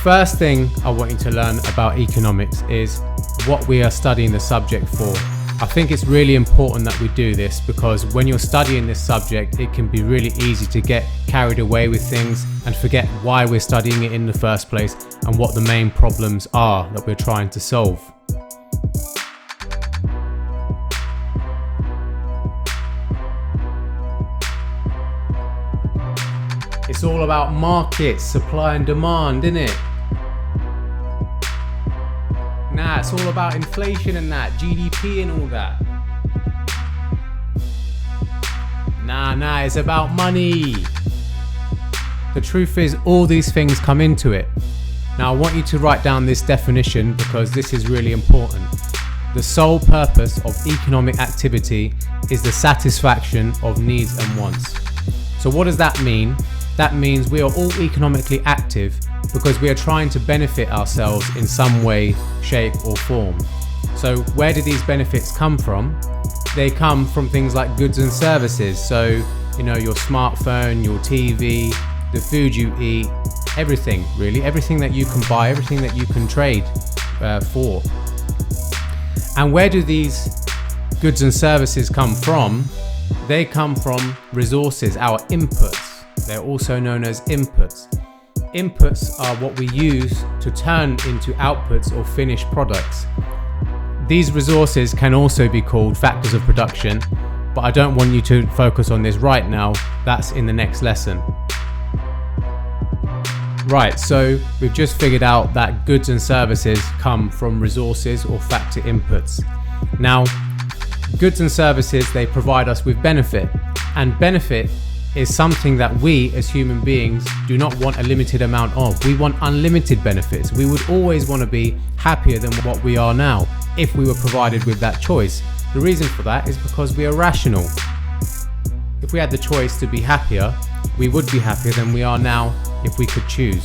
first thing I want you to learn about economics is what we are studying the subject for. I think it's really important that we do this because when you're studying this subject, it can be really easy to get carried away with things and forget why we're studying it in the first place and what the main problems are that we're trying to solve. It's all about markets, supply and demand, isn't it? Nah, it's all about inflation and that, GDP and all that. Nah, it's about money. The truth is, all these things come into it. Now, I want you to write down this definition because this is really important. The sole purpose of economic activity is the satisfaction of needs and wants. So what does that mean? That means we are all economically active because we are trying to benefit ourselves in some way, shape or form. So where do these benefits come from? They come from things like goods and services. So, your smartphone, your TV, the food you eat, everything really, everything that you can buy, everything that you can trade for. And where do these goods and services come from? They come from resources, our inputs. They're also known as inputs. Inputs are what we use to turn into outputs or finished products. These resources can also be called factors of production, but I don't want you to focus on this right now. That's in the next lesson. Right, so we've just figured out that goods and services come from resources or factor inputs. Now, goods and services, they provide us with benefit, and benefit is something that we as human beings do not want a limited amount of. We want unlimited benefits. We would always want to be happier than what we are now if we were provided with that choice. The reason for that is because we are rational. If we had the choice to be happier, we would be happier than we are now if we could choose.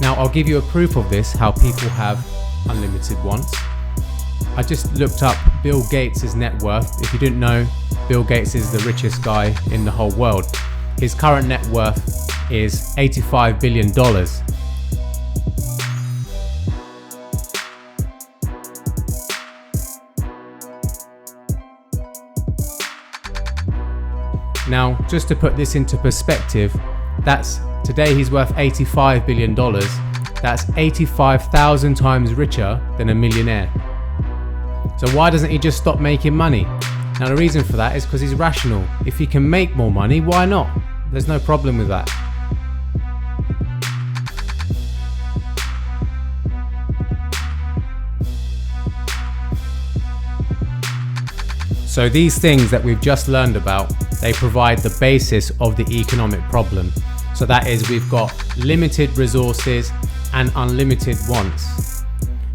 Now, I'll give you a proof of this, how people have unlimited wants. I just looked up Bill Gates' net worth. If you didn't know, Bill Gates is the richest guy in the whole world. His current net worth is $85 billion. Now, just to put this into perspective, today he's worth $85 billion. That's 85,000 times richer than a millionaire. So why doesn't he just stop making money? Now the reason for that is because he's rational. If he can make more money, why not? There's no problem with that. So these things that we've just learned about, they provide the basis of the economic problem. So that is, we've got limited resources and unlimited wants.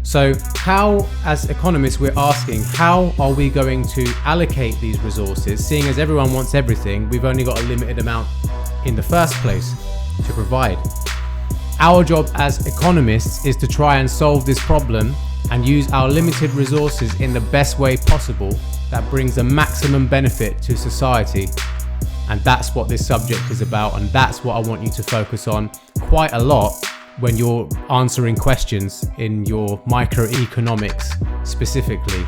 So how, as economists, we're asking, how are we going to allocate these resources? Seeing as everyone wants everything, we've only got a limited amount in the first place to provide. Our job as economists is to try and solve this problem and use our limited resources in the best way possible that brings the maximum benefit to society. And that's what this subject is about, and that's what I want you to focus on quite a lot when you're answering questions in your microeconomics specifically.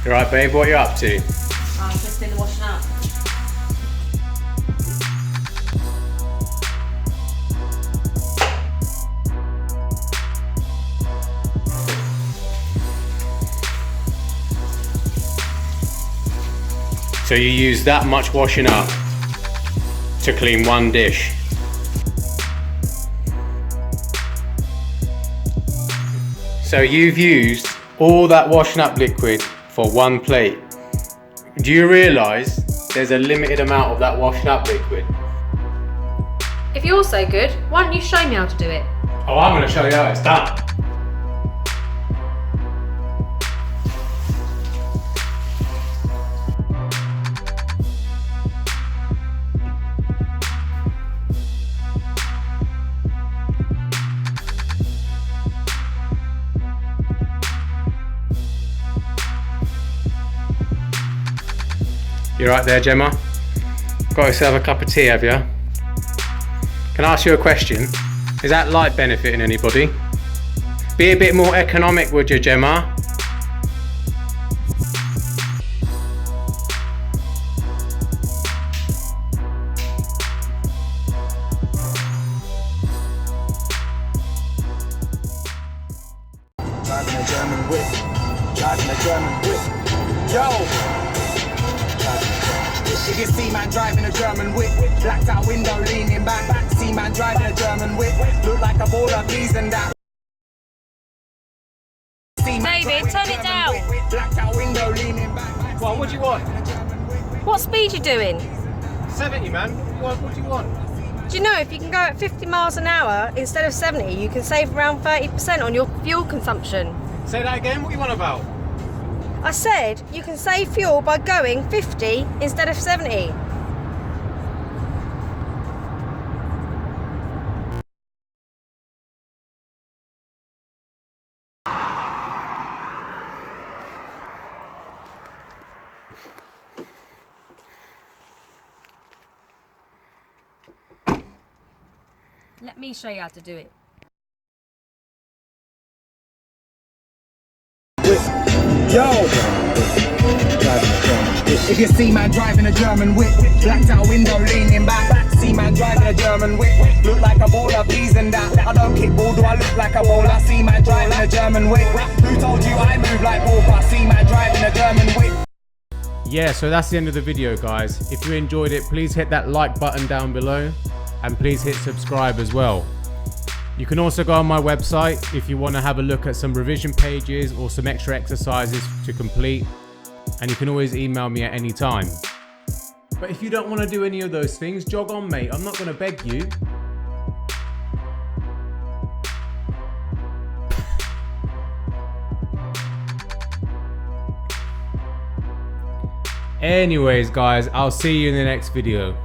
You alright, babe? What are you up to? I'm just in the washing up. So you use that much washing up to clean one dish? So you've used all that washing up liquid for one plate. Do you realise there's a limited amount of that washing up liquid? If you're so good, why don't you show me how to do it? Oh, I'm going to show you how it's done. You're right there, Gemma. Got yourself a cup of tea, have you? Can I ask you a question? Is that light benefiting anybody? Be a bit more economic, would you, Gemma? Driving a German whip, driving a German whip. Yo! If you see man driving a German whip, blacked out window leaning back. See man driving a German whip, look like a baller, please and that. David, turn it down. Blacked out window leaning back. What do you want? What speed you doing? 70, man. What do you want? Do you know if you can go at 50 miles an hour instead of 70, you can save around 30% on your fuel consumption? Say that again, what are you on about? I said you can save fuel by going 50 instead of 70. Let me show you how to do it. Yo! If you see man driving a German whip, blacked out window leaning back. See man driving a German whip, look like a baller, please and that. I don't kick ball, do I look like a bowler? See man driving a German whip. Who told you I move like Walker? See man driving a German whip. Yeah, so that's the end of the video, guys. If you enjoyed it, please hit that like button down below and please hit subscribe as well. You can also go on my website if you want to have a look at some revision pages or some extra exercises to complete, and you can always email me at any time. But if you don't want to do any of those things, jog on, mate. I'm not going to beg you. Anyways, guys, I'll see you in the next video.